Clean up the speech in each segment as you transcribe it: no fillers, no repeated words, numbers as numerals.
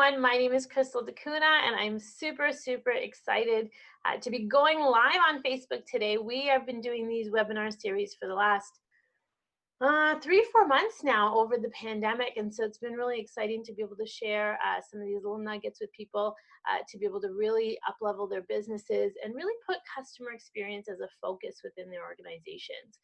everyone. My name is Crystal DeCuna, and I'm super, super excited to be going live on Facebook today. We have been doing these webinar series for the last 3-4 months now over the pandemic, and so it's been really exciting to be able to share some of these little nuggets with people to be able to really up-level their businesses and really put customer experience as a focus within their organizations.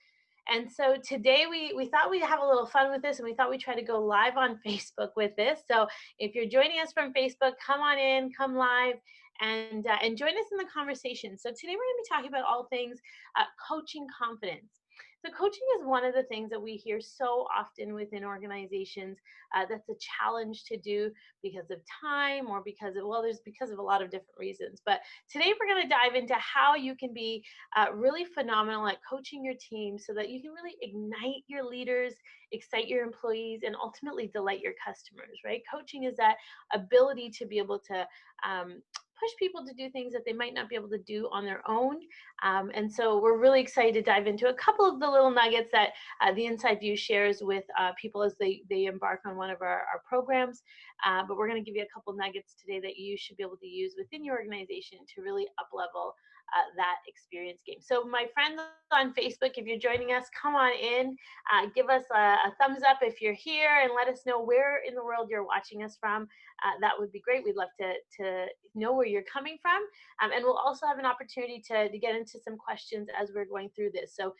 And so today we thought we'd have a little fun with this, and we thought we'd try to go live on Facebook with this. So if you're joining us from Facebook, come on in, come live, and join us in the conversation. So today we're going to be talking about all things coaching confidence. So coaching is one of the things that we hear so often within organizations that's a challenge to do because of time or because of a lot of different reasons. But today we're going to dive into how you can be really phenomenal at coaching your team so that you can really ignite your leaders, excite your employees, and ultimately delight your customers, right? Coaching is that ability to be able to push people to do things that they might not be able to do on their own. And so we're really excited to dive into a couple of the little nuggets that the Inside View shares with people as they embark on one of our programs. But we're going to give you a couple nuggets today that you should be able to use within your organization to really up-level that experience game. So my friends on Facebook, if you're joining us, come on in, give us a thumbs up if you're here, and let us know where in the world you're watching us from. That would be great. We'd love to know where you're coming from. And we'll also have an opportunity to get into some questions as we're going through this. So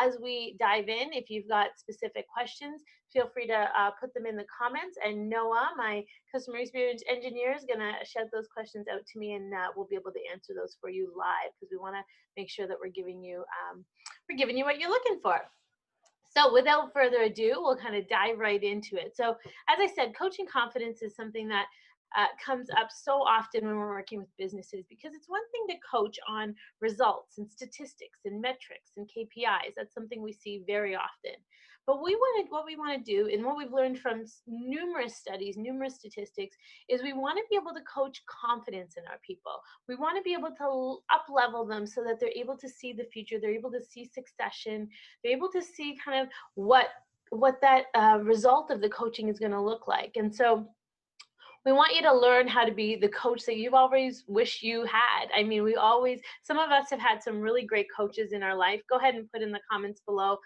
as we dive in, if you've got specific questions, feel free to put them in the comments, and Noah, my customer experience engineer, is going to shout those questions out to me, and we'll be able to answer those for you live, because we want to make sure that we're giving you what you're looking for. So without further ado, we'll kind of dive right into it. So as I said, coaching confidence is something that comes up so often when we're working with businesses, because it's one thing to coach on results and statistics and metrics and KPIs. That's something we see very often. But what we want to do, and what we've learned from numerous studies, numerous statistics, is we want to be able to coach confidence in our people. We want to be able to up-level them so that they're able to see the future, they're able to see succession, they're able to see kind of what that result of the coaching is going to look like. And so we want you to learn how to be the coach that you've always wished you had. I mean, some of us have had some really great coaches in our life. Go ahead and put in the comments below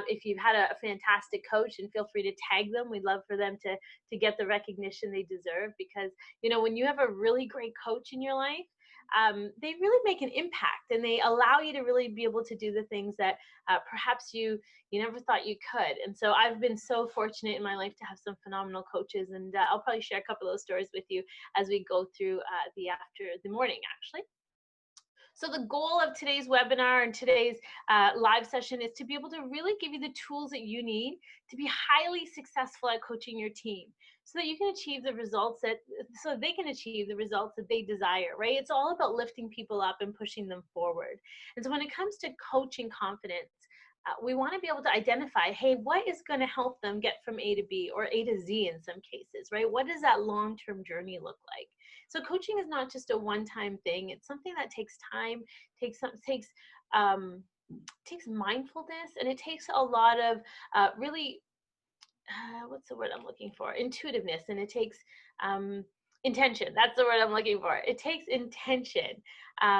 if you've had a fantastic coach, and feel free to tag them. We'd love for them to get the recognition they deserve, because, you know, when you have a really great coach in your life, they really make an impact, and they allow you to really be able to do the things that perhaps you never thought you could. And so I've been so fortunate in my life to have some phenomenal coaches, and I'll probably share a couple of those stories with you as we go through the morning, actually. So the goal of today's webinar and today's live session is to be able to really give you the tools that you need to be highly successful at coaching your team, so that you can achieve the results so they can achieve the results that they desire, right? It's all about lifting people up and pushing them forward. And so when it comes to coaching confidence, we want to be able to identify, hey, what is going to help them get from A to B, or A to Z in some cases, right? What does that long-term journey look like? So coaching is not just a one-time thing. It's something that takes time, takes mindfulness, and it takes a lot of really, what's the word I'm looking for? Intuitiveness, and it takes intention. That's the word I'm looking for. It takes intention.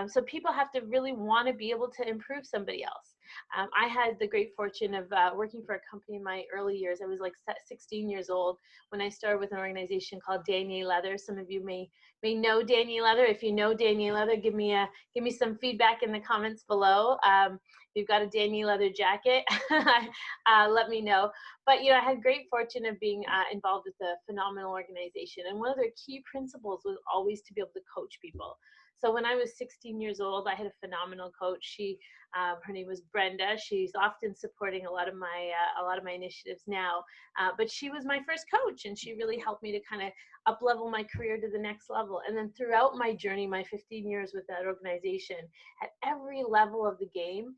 So people have to really want to be able to improve somebody else. I had the great fortune of working for a company in my early years. I was like 16 years old when I started with an organization called Danier Leather. Some of you may know Danier Leather. If you know Danier Leather, give me some feedback in the comments below. If you've got a Danier Leather jacket, let me know. But I had great fortune of being involved with a phenomenal organization, and one of their key principles was always to be able to coach people. So when I was 16 years old, I had a phenomenal coach. Her name was Brenda. She's often supporting a lot of my initiatives now. But she was my first coach, and she really helped me to kind of up-level my career to the next level. And then throughout my journey, my 15 years with that organization, at every level of the game,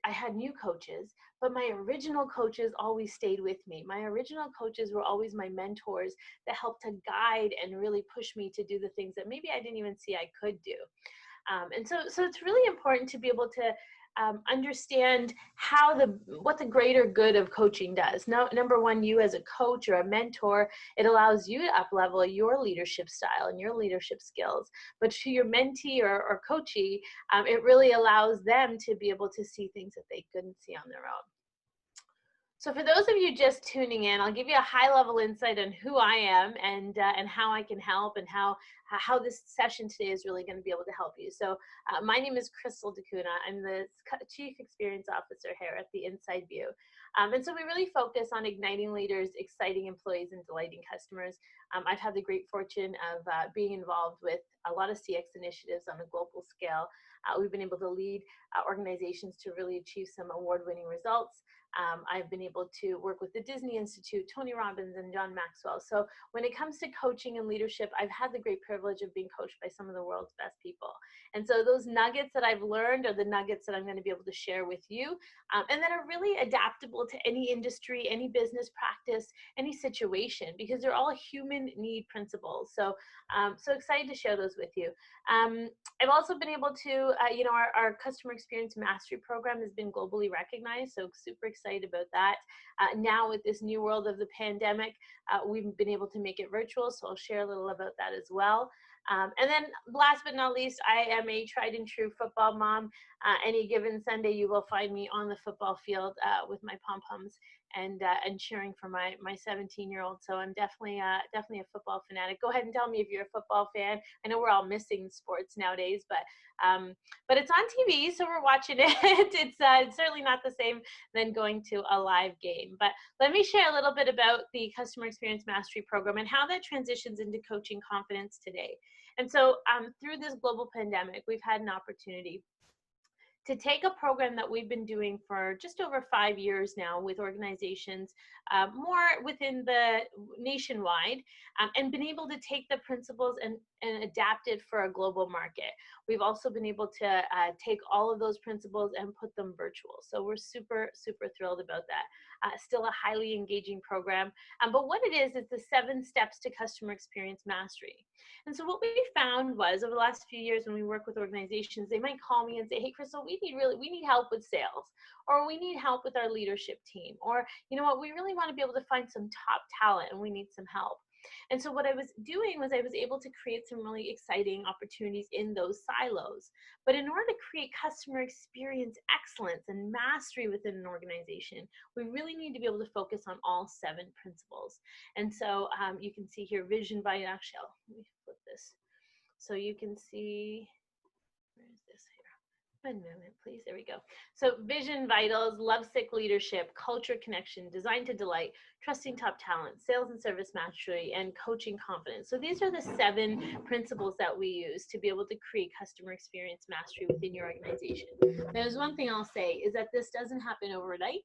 I had new coaches, but my original coaches always stayed with me. My original coaches were always my mentors that helped to guide and really push me to do the things that maybe I didn't even see I could do. And so it's really important to be able to understand what the greater good of coaching does. Now, number one, you as a coach or a mentor, it allows you to up-level your leadership style and your leadership skills. But to your mentee or coachee, it really allows them to be able to see things that they couldn't see on their own. So for those of you just tuning in, I'll give you a high-level insight on who I am and how I can help, and how this session today is really going to be able to help you. So my name is Crystal DeCuna. I'm the Chief Experience Officer here at the Inside View. And so we really focus on igniting leaders, exciting employees, and delighting customers. I've had the great fortune of being involved with a lot of CX initiatives on a global scale. We've been able to lead organizations to really achieve some award-winning results. I've been able to work with the Disney Institute, Tony Robbins, and John Maxwell. So when it comes to coaching and leadership, I've had the great privilege of being coached by some of the world's best people. And so those nuggets that I've learned are the nuggets that I'm going to be able to share with you, and that are really adaptable to any industry, any business practice, any situation, because they're all human need principles. So so excited to share those with you. I've also been able to, our customer experience mastery program has been globally recognized, so super excited about that. Now with this new world of the pandemic, we've been able to make it virtual, so I'll share a little about that as well. And then last but not least, I am a tried and true football mom. Any given Sunday, you will find me on the football field with my pom-poms and cheering for my 17-year-old. So I'm definitely a football fanatic. Go ahead and tell me if you're a football fan. I know we're all missing sports nowadays, but it's on TV, so we're watching it. It's certainly not the same than going to a live game. But let me share a little bit about the Customer Experience Mastery Program and how that transitions into coaching confidence today. And so through this global pandemic, we've had an opportunity to take a program that we've been doing for just over 5 years now with organizations more within the nationwide, and been able to take the principles and adapt it for a global market. We've also been able to take all of those principles and put them virtual. So we're super, super thrilled about that. Still a highly engaging program. But what it is the 7 steps to customer experience mastery. And so what we found was over the last few years when we work with organizations, they might call me and say, hey, Crystal, we need help with sales, or we need help with our leadership team, or you know what, we really want to be able to find some top talent and we need some help. And so what I was doing was I was able to create some really exciting opportunities in those silos. But in order to create customer experience excellence and mastery within an organization, we really need to be able to focus on all 7 principles. And so you can see here, vision, vital, actually, let me flip this. So you can see, where is this here? 1 moment, please. There we go. So vision, vitals, lovesick leadership, culture connection, design to delight, trusting top talent, sales and service mastery, and coaching confidence. So these are the 7 principles that we use to be able to create customer experience mastery within your organization. There's one thing I'll say is that this doesn't happen overnight.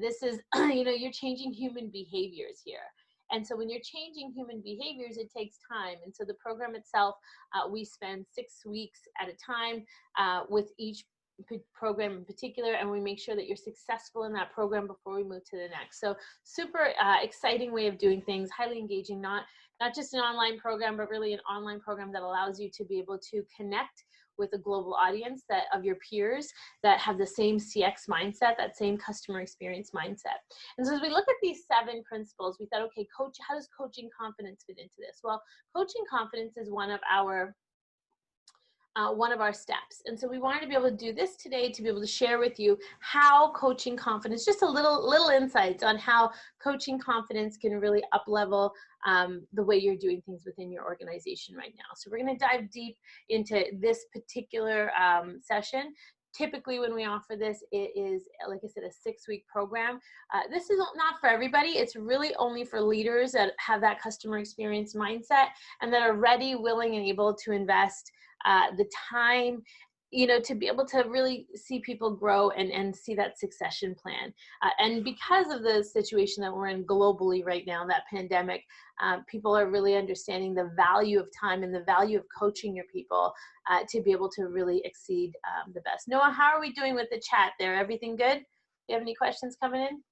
This is, you're changing human behaviors here. And so when you're changing human behaviors, it takes time. And so the program itself, we spend 6 weeks at a time with each program in particular, and we make sure that you're successful in that program before we move to the next. So super exciting way of doing things, highly engaging, not just an online program, but really an online program that allows you to be able to connect with a global audience of your peers that have the same CX mindset, that same customer experience mindset. And so as we look at these 7 principles, we thought, okay, how does coaching confidence fit into this? Well, coaching confidence is one of our steps. And so we wanted to be able to do this today to be able to share with you how coaching confidence, just a little insights on how coaching confidence can really up-level the way you're doing things within your organization right now. So we're going to dive deep into this particular session. Typically when we offer this, it is, like I said, a 6-week program. This is not for everybody. It's really only for leaders that have that customer experience mindset and that are ready, willing, and able to invest the time, to be able to really see people grow and see that succession plan. And because of the situation that we're in globally right now, that pandemic, people are really understanding the value of time and the value of coaching your people to be able to really exceed the best. Noah, how are we doing with the chat there? Everything good? Do you have any questions coming in?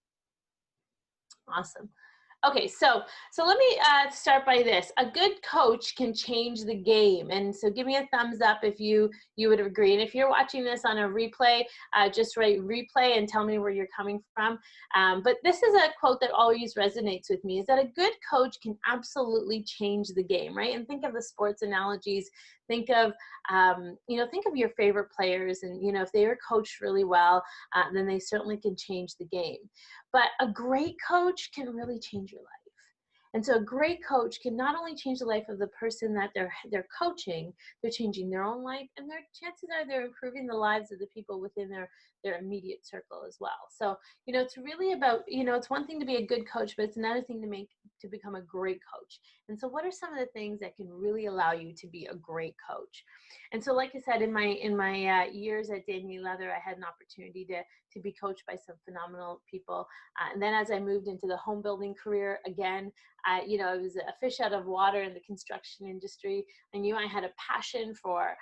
Awesome. Okay, so let me start by this. A good coach can change the game, and so give me a thumbs up if you would agree. And if you're watching this on a replay, just write replay and tell me where you're coming from. But this is a quote that always resonates with me: is that a good coach can absolutely change the game, right? And think of the sports analogies. Think of think of your favorite players, and if they are coached really well, then they certainly can change the game. But a great coach can really change your life. And so a great coach can not only change the life of the person that they're coaching, they're changing their own life, and their chances are they're improving the lives of the people within their immediate circle as well. So, it's really about, it's one thing to be a good coach, but it's another thing to become a great coach. And so what are some of the things that can really allow you to be a great coach? And so, like I said, in my years at Daniel Leather, I had an opportunity to be coached by some phenomenal people. And then as I moved into the home building career, again, I was a fish out of water in the construction industry. I knew I had a passion for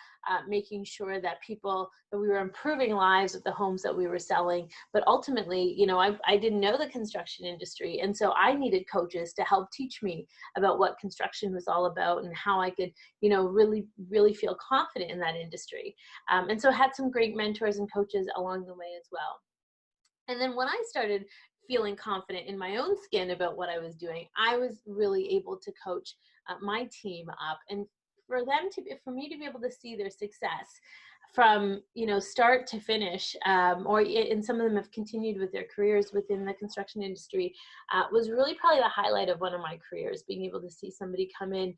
making sure that we were improving lives with the homes that we were selling. But ultimately, I didn't know the construction industry. And so I needed coaches to help teach me about what construction was all about and how I could, really, really feel confident in that industry. And so I had some great mentors and coaches along the way as well. And then when I started feeling confident in my own skin about what I was doing, I was really able to coach my team up, and for me to be able to see their success from start to finish, and some of them have continued with their careers within the construction industry, was really probably the highlight of one of my careers. Being able to see somebody come in,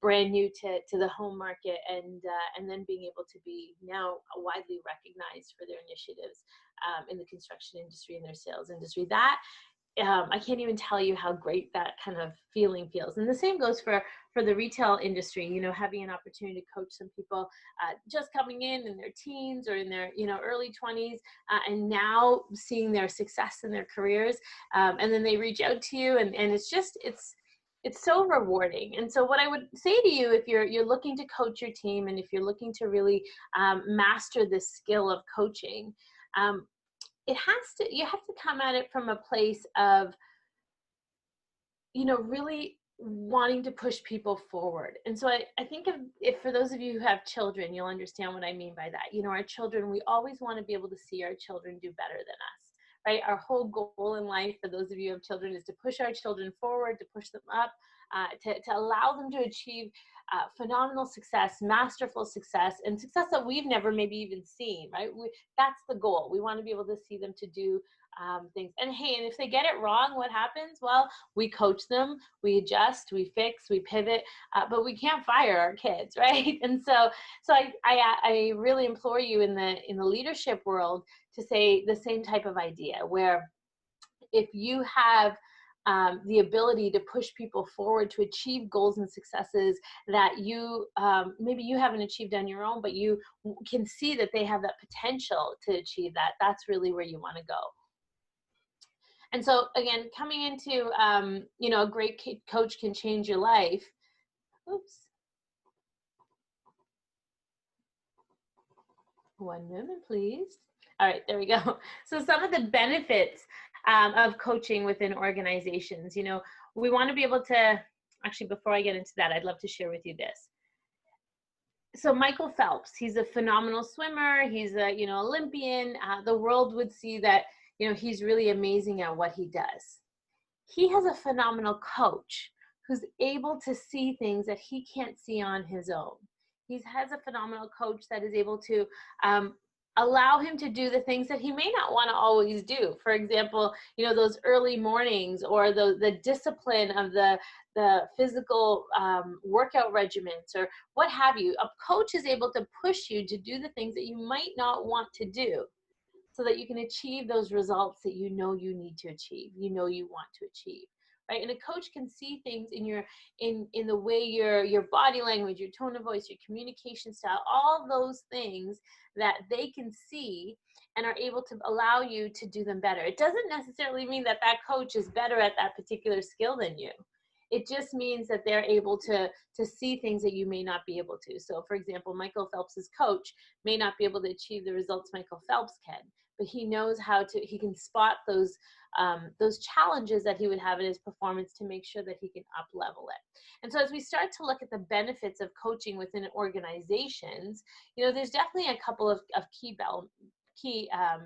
brand new to the home market, and then being able to be now widely recognized for their initiatives in the construction industry and their sales industry. That I can't even tell you how great that kind of feeling feels. And the same goes for the retail industry, having an opportunity to coach some people just coming in their teens or in their, early 20s, and now seeing their success in their careers. And then they reach out to you, and it's so rewarding. And so what I would say to you, if you're looking to coach your team, and if you're looking to really master this skill of coaching, you have to come at it from a place of, really wanting to push people forward. And so I think if for those of you who have children, you'll understand what I mean by that. Our children, we always want to be able to see our children do better than us, right? Our whole goal in life, for those of you who have children, is to push our children forward, to push them up, to allow them to achieve phenomenal success, masterful success, and success that we've never maybe even seen, right? That's the goal. We want to be able to see them to do things. And hey, and if they get it wrong, what happens? Well, we coach them, we adjust, we fix, we pivot, but we can't fire our kids, right? And so I really implore you in the leadership world to say the same type of idea, where if you have the ability to push people forward to achieve goals and successes that you maybe you haven't achieved on your own, but you can see that they have that potential to achieve that, that's really where you want to go. And so again, coming into, a great coach can change your life. Oops. One moment, please. All right, there we go. So some of the benefits of coaching within organizations, we want to be able to, actually, before I get into that, I'd love to share with you this. So Michael Phelps, he's a phenomenal swimmer. He's a, Olympian. The world would see that, he's really amazing at what he does. He has a phenomenal coach who's able to see things that he can't see on his own. He has a phenomenal coach that is able to allow him to do the things that he may not want to always do. For example, those early mornings, or the discipline of the physical workout regimens, or what have you. A coach is able to push you to do the things that you might not want to do, so that you can achieve those results that you need to achieve, you want to achieve, right? And a coach can see things in the way your body language, your tone of voice, your communication style, all those things that they can see and are able to allow you to do them better. It doesn't necessarily mean that coach is better at that particular skill than you. It just means that they're able to see things that you may not be able to. So for example, Michael Phelps's coach may not be able to achieve the results Michael Phelps can, but he knows how to, he can spot those challenges that he would have in his performance to make sure that he can up level it. And so as we start to look at the benefits of coaching within organizations, there's definitely a couple of key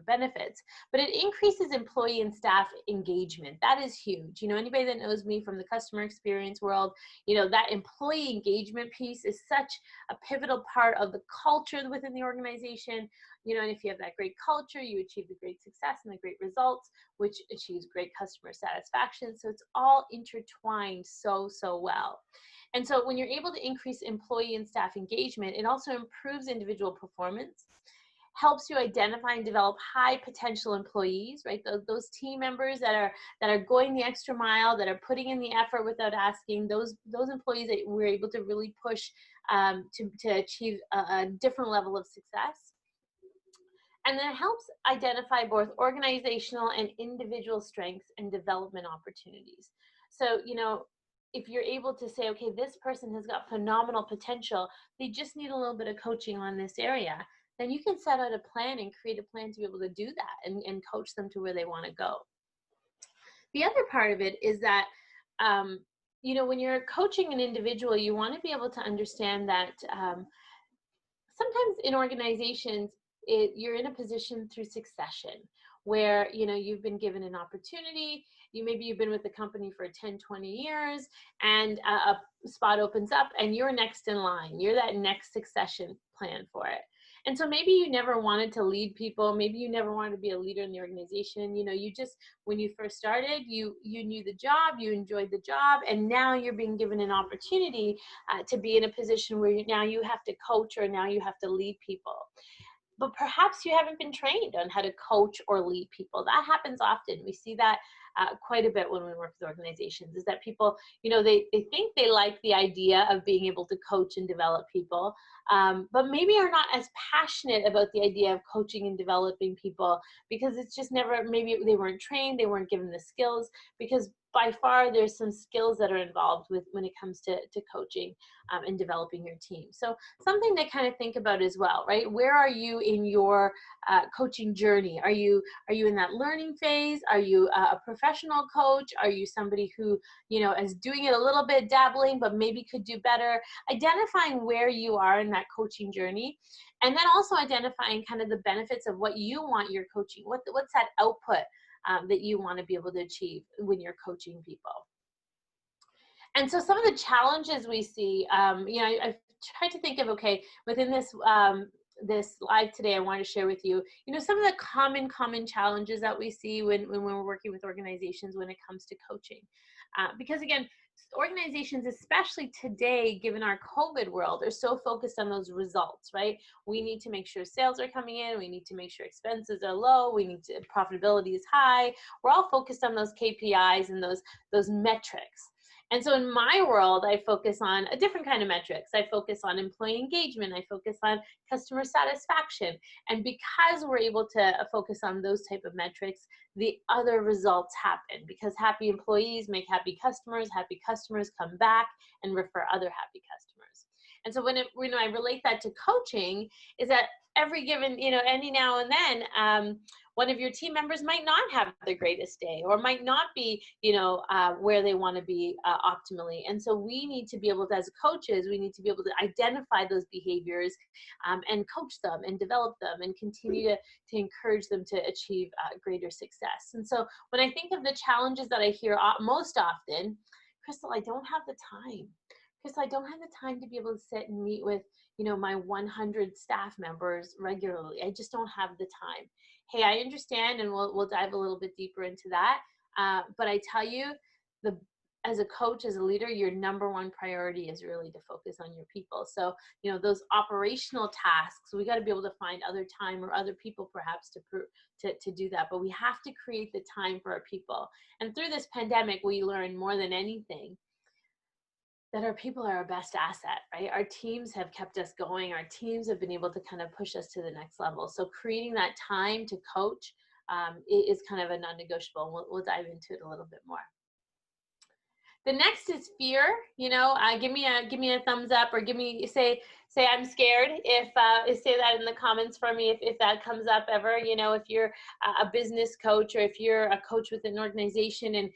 benefits, but it increases employee and staff engagement. That is huge. Anybody that knows me from the customer experience world, that employee engagement piece is such a pivotal part of the culture within the organization. And if you have that great culture, you achieve the great success and the great results, which achieves great customer satisfaction. So it's all intertwined so well. And so when you're able to increase employee and staff engagement, it also improves individual performance, helps you identify and develop high potential employees, right? Those team members that are going the extra mile, that are putting in the effort without asking, those employees that we're able to really push to achieve a different level of success. And then it helps identify both organizational and individual strengths and development opportunities. So, if you're able to say, okay, this person has got phenomenal potential, they just need a little bit of coaching on this area, then you can set out a plan and create a plan to be able to do that and coach them to where they want to go. The other part of it is that, when you're coaching an individual, you want to be able to understand that sometimes in organizations, you're in a position through succession where, you've been given an opportunity. Maybe you've been with the company for 10, 20 years, and a spot opens up and you're next in line. You're that next succession plan for it. And so maybe you never wanted to lead people. Maybe you never wanted to be a leader in the organization. You just, when you first started, you knew the job, you enjoyed the job, and now you're being given an opportunity to be in a position where now you have to coach, or now you have to lead people. But perhaps you haven't been trained on how to coach or lead people. That happens often. We see that quite a bit when we work with organizations, is that people, they think they like the idea of being able to coach and develop people, but maybe are not as passionate about the idea of coaching and developing people because it's just never, maybe they weren't trained, they weren't given the skills, because by far there's some skills that are involved with when it comes to coaching and developing your team. So something to kind of think about as well, right? Where are you in your coaching journey? Are you in that learning phase? Are you a professional coach? Are you somebody who, is doing it a little bit, dabbling, but maybe could do better? Identifying where you are in that coaching journey, and then also identifying kind of the benefits of what you want your coaching. What's that output that you want to be able to achieve when you're coaching people? And so some of the challenges we see, I've tried to think of, okay, within this this live today, I want to share with you, some of the common challenges that we see when we're working with organizations when it comes to coaching. Because again, organizations, especially today, given our COVID world, are so focused on those results, right? We need to make sure sales are coming in. We need to make sure expenses are low. Profitability is high. We're all focused on those KPIs and those metrics. And so in my world, I focus on a different kind of metrics. I focus on employee engagement. I focus on customer satisfaction. And because we're able to focus on those type of metrics, the other results happen, because happy employees make happy customers come back and refer other happy customers. And so when I relate that to coaching, is that every given, any now and then, one of your team members might not have the greatest day, or might not be, where they want to be optimally. And so we need to be able to, as coaches, we need to be able to identify those behaviors and coach them and develop them and continue to encourage them to achieve greater success. And so when I think of the challenges that I hear most often, Crystal, I don't have the time. Crystal, I don't have the time to be able to sit and meet with, my 100 staff members regularly. I just don't have the time. Hey, I understand, and we'll dive a little bit deeper into that. But I tell you, as a coach, as a leader, your number one priority is really to focus on your people. So, those operational tasks, we got to be able to find other time or other people perhaps to do that. But we have to create the time for our people. And through this pandemic, we learned more than anything that our people are our best asset, right? Our teams have kept us going. Our teams have been able to kind of push us to the next level. So creating that time to coach is kind of a non-negotiable. We'll dive into it a little bit more. The next is fear. Give me a thumbs up, or say I'm scared. If say that in the comments for me if that comes up ever. If you're a business coach, or if you're a coach with an organization, and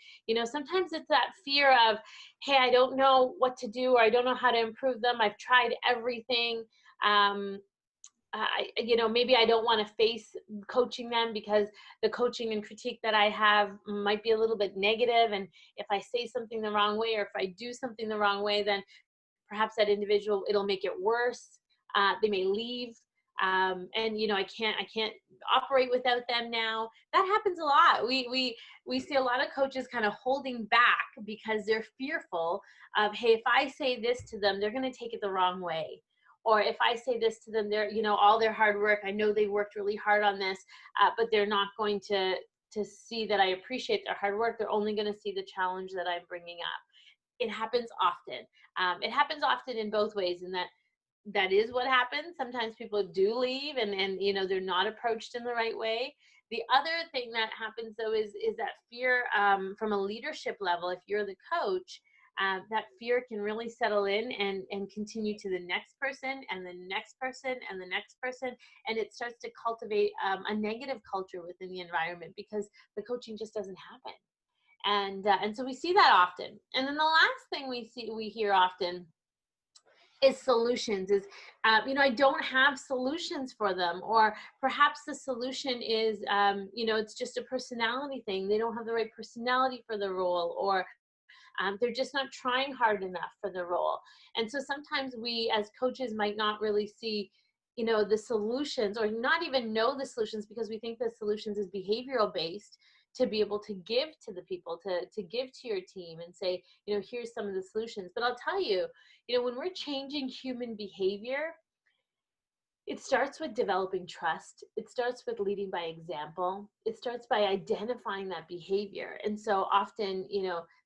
sometimes it's that fear of, hey, I don't know what to do, or I don't know how to improve them. I've tried everything. Maybe I don't want to face coaching them because the coaching and critique that I have might be a little bit negative. And if I say something the wrong way, or if I do something the wrong way, then perhaps that individual, it'll make it worse. They may leave. And I can't operate without them now. That happens a lot. We see a lot of coaches kind of holding back because they're fearful of, hey, if I say this to them, they're going to take it the wrong way. Or if I say this to them, they're, all their hard work, I know they worked really hard on this, but they're not going to see that I appreciate their hard work. They're only going to see the challenge that I'm bringing up. It happens often. It happens often in both ways, and that is what happens. Sometimes people do leave, and they're not approached in the right way. The other thing that happens, though, is that fear from a leadership level. If you're the coach, that fear can really settle in and continue to the next person, and the next person, and the next person, and it starts to cultivate a negative culture within the environment because the coaching just doesn't happen. And so we see that often. And then the last thing we hear often is solutions. I don't have solutions for them, or perhaps the solution is it's just a personality thing. They don't have the right personality for the role, or they're just not trying hard enough for the role. And so sometimes we as coaches might not really see, the solutions, or not even know the solutions, because we think the solutions is behavioral based, to be able to give to the people, to give to your team and say, here's some of the solutions. But I'll tell you, when we're changing human behavior, it starts with developing trust. It starts with leading by example. It starts by identifying that behavior. And so often,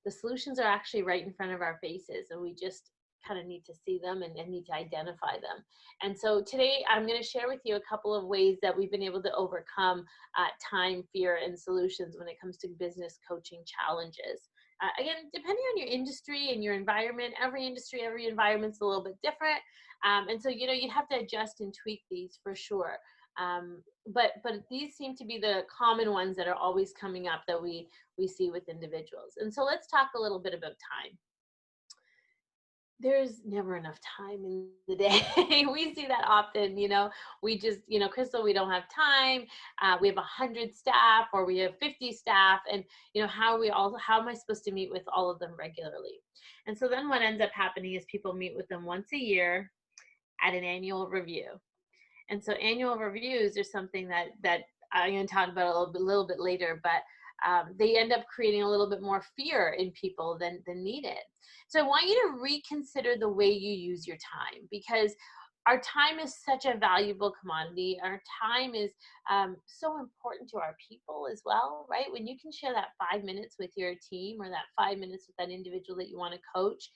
the solutions are actually right in front of our faces, and we just kind of need to see them and need to identify them. And so today I'm going to share with you a couple of ways that we've been able to overcome time, fear, and solutions when it comes to business coaching challenges. Again, depending on your industry and your environment, every industry, every environment's a little bit different. And so, you have to adjust and tweak these for sure. But these seem to be the common ones that are always coming up that we see with individuals. And so let's talk a little bit about time. There's never enough time in the day. We see that often, we just, Crystal, we don't have time. We have 100 staff, or we have 50 staff, and how am I supposed to meet with all of them regularly? And so then what ends up happening is people meet with them once a year at an annual review. And so annual reviews are something that I'm going to talk about a little bit later, but they end up creating a little bit more fear in people than needed. So I want you to reconsider the way you use your time, because our time is such a valuable commodity. Our time is so important to our people as well, right? When you can share that 5 minutes with your team, or that 5 minutes with that individual that you want to coach,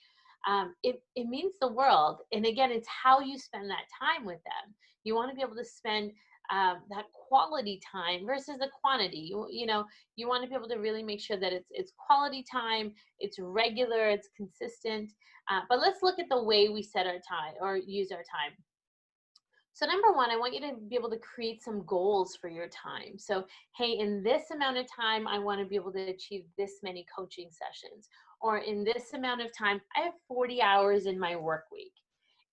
it means the world. And again, it's how you spend that time with them. You want to be able to spend that quality time versus the quantity. You want to be able to really make sure that it's quality time, it's regular, it's consistent. But let's look at the way we set our time or use our time. So number one, I want you to be able to create some goals for your time. So, hey, in this amount of time, I want to be able to achieve this many coaching sessions. Or in this amount of time, I have 40 hours in my work week.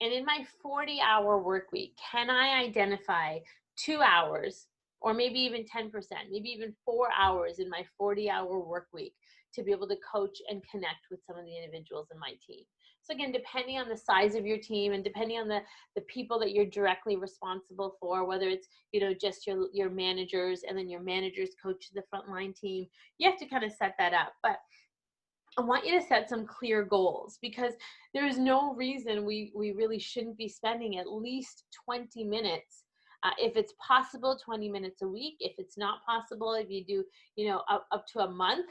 And in my 40-hour work week, can I identify 2 hours, or maybe even 10%, maybe even 4 hours in my 40-hour work week to be able to coach and connect with some of the individuals in my team? So again, depending on the size of your team, and depending on the people that you're directly responsible for, whether it's, just your managers, and then your managers coach the frontline team, you have to kind of set that up. But I want you to set some clear goals, because there is no reason we really shouldn't be spending at least 20 minutes. If it's possible, 20 minutes a week. If it's not possible, if you do, up to a month,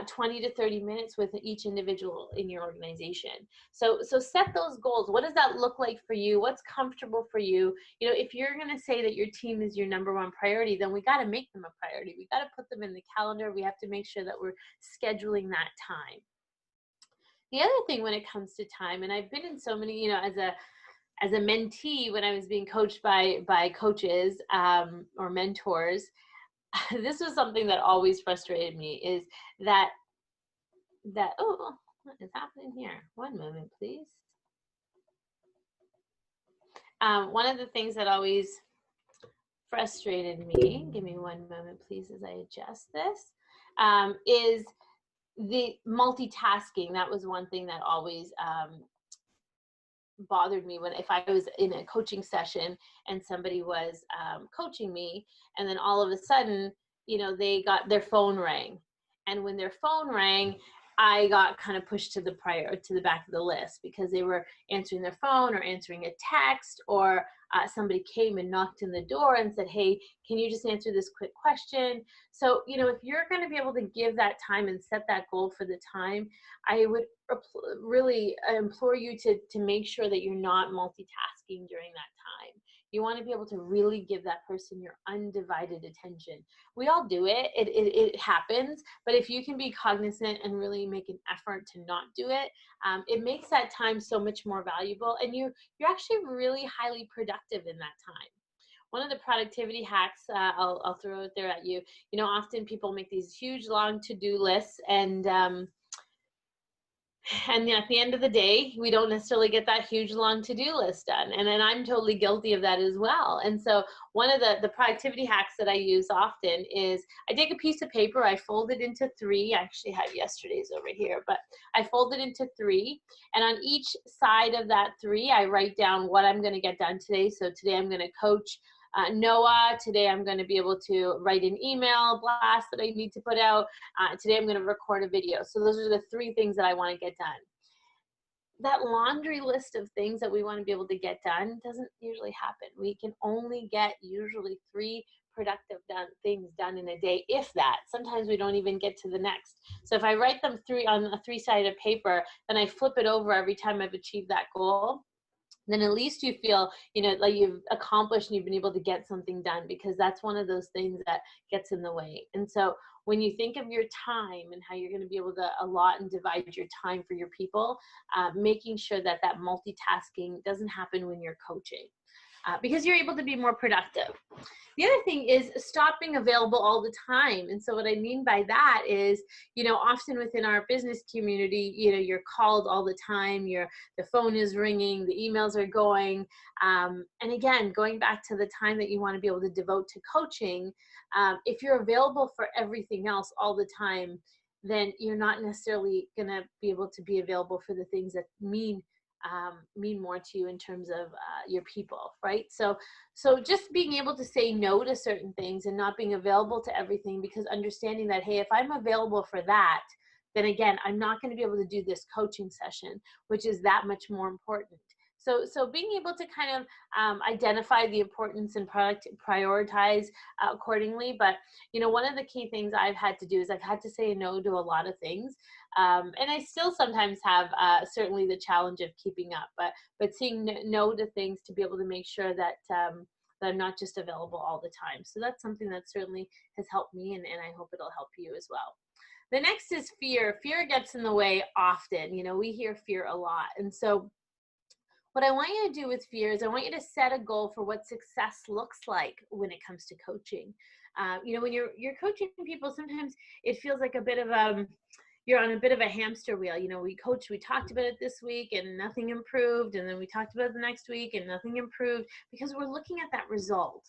20 to 30 minutes with each individual in your organization. So set those goals. What does that look like for you? What's comfortable for you? If you're going to say that your team is your number one priority, then we got to make them a priority. We got to put them in the calendar. We have to make sure that we're scheduling that time. The other thing when it comes to time, and I've been in so many, as a mentee when I was being coached by coaches or mentors, this was something that always frustrated me is that oh, what is happening here? One moment, please. One of the things that always frustrated me, give me one moment, please, as I adjust this, is the multitasking. That was one thing that always bothered me when if I was in a coaching session and somebody was coaching me, and then all of a sudden, they got their phone rang, and when their phone rang, I got kind of pushed to the back of the list because they were answering their phone or answering a text, or somebody came and knocked in the door and said, "Hey, can you just answer this quick question?" So, if you're going to be able to give that time and set that goal for the time, I would really implore you to make sure that you're not multitasking during that time. You want to be able to really give that person your undivided attention. We all do it. It happens. But if you can be cognizant and really make an effort to not do it, it makes that time so much more valuable. And you're actually really highly productive in that time. One of the productivity hacks I'll throw it there at you. Often people make these huge, long to-do lists, and at the end of the day, we don't necessarily get that huge long to-do list done. And then I'm totally guilty of that as well. And so one of the productivity hacks that I use often is I take a piece of paper, I fold it into three. I actually have yesterday's over here, but I fold it into three. And on each side of that three, I write down what I'm going to get done today. So today I'm going to coach Noah. Today I'm going to be able to write an email blast that I need to put out. Today I'm going to record a video. So those are the three things that I want to get done. That laundry list of things that we want to be able to get done doesn't usually happen. We can only get usually three productive things done in a day, if that. Sometimes we don't even get to the next. So if I write them on a three-sided paper, then I flip it over every time I've achieved that goal, then at least you feel, like you've accomplished and you've been able to get something done, because that's one of those things that gets in the way. And so when you think of your time and how you're going to be able to allot and divide your time for your people, making sure that multitasking doesn't happen when you're coaching, because you're able to be more productive. The other thing is stop being available all the time. And so what I mean by that is, often within our business community, you're called all the time, the phone is ringing, the emails are going. And again, going back to the time that you want to be able to devote to coaching, if you're available for everything else all the time, then you're not necessarily going to be able to be available for the things that mean more to you in terms of your people, right? So just being able to say no to certain things and not being available to everything, because understanding that, hey, if I'm available for that, then again, I'm not going to be able to do this coaching session, which is that much more important. So being able to kind of identify the importance and prioritize accordingly. But, one of the key things I've had to do is I've had to say no to a lot of things. And I still sometimes have certainly the challenge of keeping up, but saying no to things to be able to make sure that that I'm not just available all the time. So that's something that certainly has helped me, and I hope it'll help you as well. The next is fear. Fear gets in the way often. We hear fear a lot. And so what I want you to do with fear is I want you to set a goal for what success looks like when it comes to coaching. When you're coaching people, sometimes it feels like a bit of you're on a bit of a hamster wheel. We talked about it this week and nothing improved, and then we talked about it the next week and nothing improved, because we're looking at that result.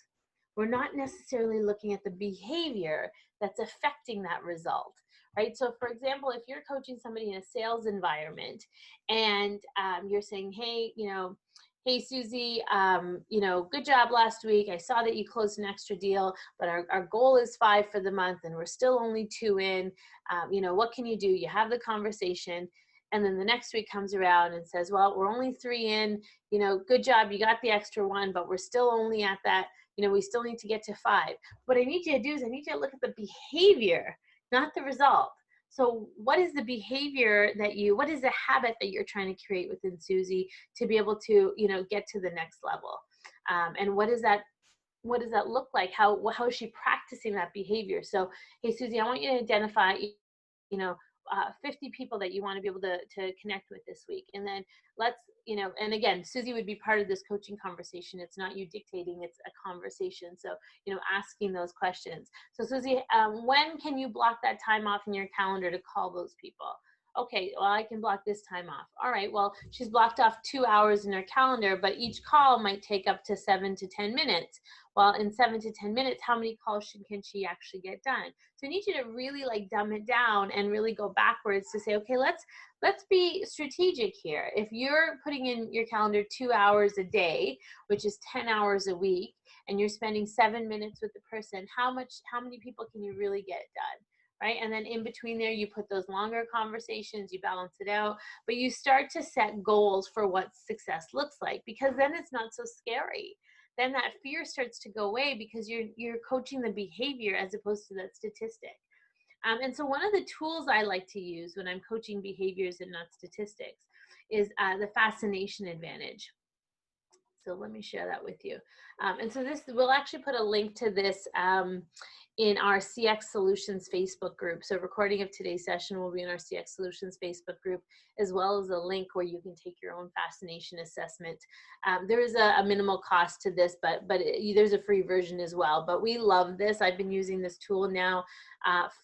We're not necessarily looking at the behavior that's affecting that result, right? So for example, if you're coaching somebody in a sales environment and you're saying, hey, hey, Susie, good job last week. I saw that you closed an extra deal, but our goal is 5 for the month and we're still only 2 in. What can you do? You have the conversation. And then the next week comes around and says, well, we're only 3 in, good job. You got the extra 1, but we're still only at that. We still need to get to 5. What I need you to do is I need you to look at the behavior, not the result. So what is the behavior what is the habit that you're trying to create within Susie to be able to, get to the next level? And what does that look like? How is she practicing that behavior? So, hey, Susie, I want you to identify, 50 people that you want to be able to connect with this week. And then let's, and again, Susie would be part of this coaching conversation. It's not you dictating, it's a conversation. So, asking those questions. So Susie, when can you block that time off in your calendar to call those people? Okay, well, I can block this time off. All right, well, she's blocked off 2 hours in her calendar, but each call might take up to 7 to 10 minutes. Well, in 7 to 10 minutes, how many calls can she actually get done? So I need you to really dumb it down and really go backwards to say, okay, let's be strategic here. If you're putting in your calendar 2 hours a day, which is 10 hours a week, and you're spending 7 minutes with the person, how many people can you really get done? Right? And then in between there, you put those longer conversations, you balance it out, but you start to set goals for what success looks like, because then it's not so scary. Then that fear starts to go away because you're coaching the behavior as opposed to that statistic. And so one of the tools I like to use when I'm coaching behaviors and not statistics is the fascination advantage. So let me share that with you. And so we'll actually put a link to this in our CX Solutions Facebook group. So recording of today's session will be in our CX Solutions Facebook group, as well as a link where you can take your own fascination assessment. There is a minimal cost to this, but there's a free version as well. But we love this. I've been using this tool now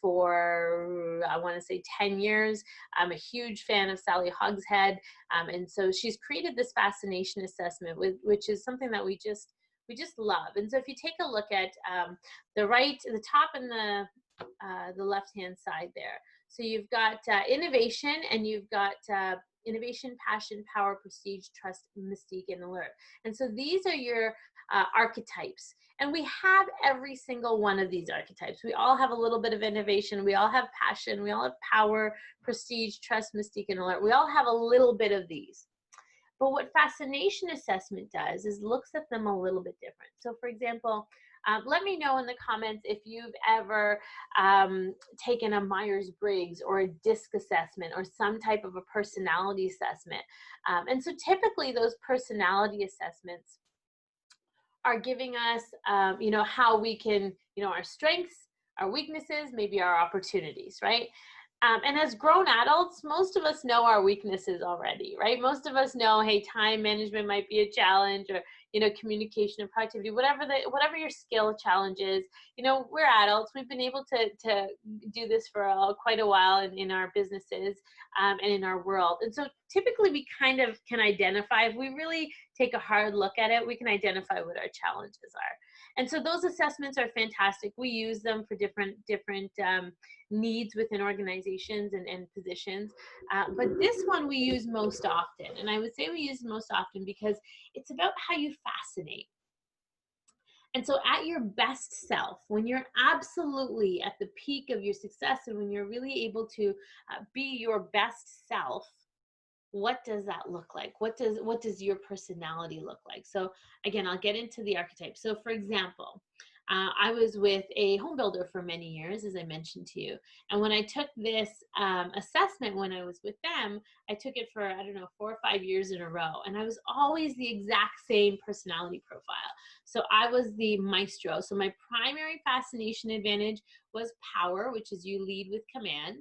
for, I want to say 10 years. I'm a huge fan of Sally Hogshead. And so she's created this fascination assessment, which is something that we just love. And so if you take a look at the top and the left-hand side there. So you've got innovation, and you've got innovation, passion, power, prestige, trust, mystique, and alert. And so these are your archetypes. And we have every single one of these archetypes. We all have a little bit of innovation. We all have passion. We all have power, prestige, trust, mystique, and alert. We all have a little bit of these. But what fascination assessment does is looks at them a little bit different. So for example, let me know in the comments if you've ever taken a Myers-Briggs or a DISC assessment or some type of a personality assessment. And so typically those personality assessments are giving us, how we can, our strengths, our weaknesses, maybe our opportunities, right? And as grown adults, most of us know our weaknesses already, right? Most of us know, hey, time management might be a challenge, or, communication and productivity, whatever your skill challenge is. We're adults. We've been able to do this for quite a while in our businesses and in our world. And so typically we kind of can identify, if we really take a hard look at it, we can identify what our challenges are. And so those assessments are fantastic. We use them for different needs within organizations and positions. But this one we use most often. And I would say we use most often because it's about how you fascinate. And so at your best self, when you're absolutely at the peak of your success and when you're really able to be your best self, what does that look like? What does your personality look like? So again, I'll get into the archetypes. So for example, I was with a home builder for many years, as I mentioned to you. And when I took this assessment when I was with them, I took it for, 4 or 5 years in a row. And I was always the exact same personality profile. So I was the maestro. So my primary fascination advantage was power, which is you lead with command.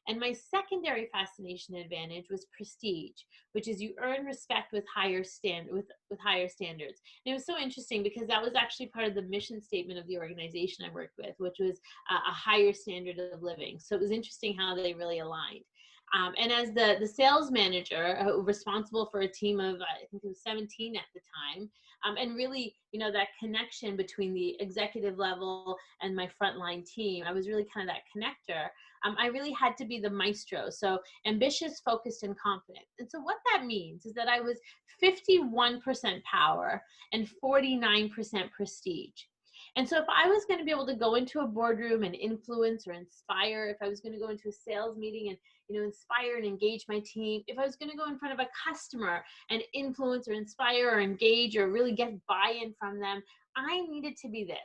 And my secondary fascination advantage was prestige, which is you earn respect with higher standards. And it was so interesting because that was actually part of the mission statement of the organization I worked with, which was a higher standard of living. So it was interesting how they really aligned. And as the sales manager responsible for a team of, I think it was 17 at the time, and really, that connection between the executive level and my frontline team, I was really kind of that connector. I really had to be the maestro. So ambitious, focused, and confident. And so what that means is that I was 51% power and 49% prestige. And so if I was going to be able to go into a boardroom and influence or inspire, if I was going to go into a sales meeting and inspire and engage my team, if I was going to go in front of a customer and influence or inspire or engage or really get buy-in from them, I needed to be this.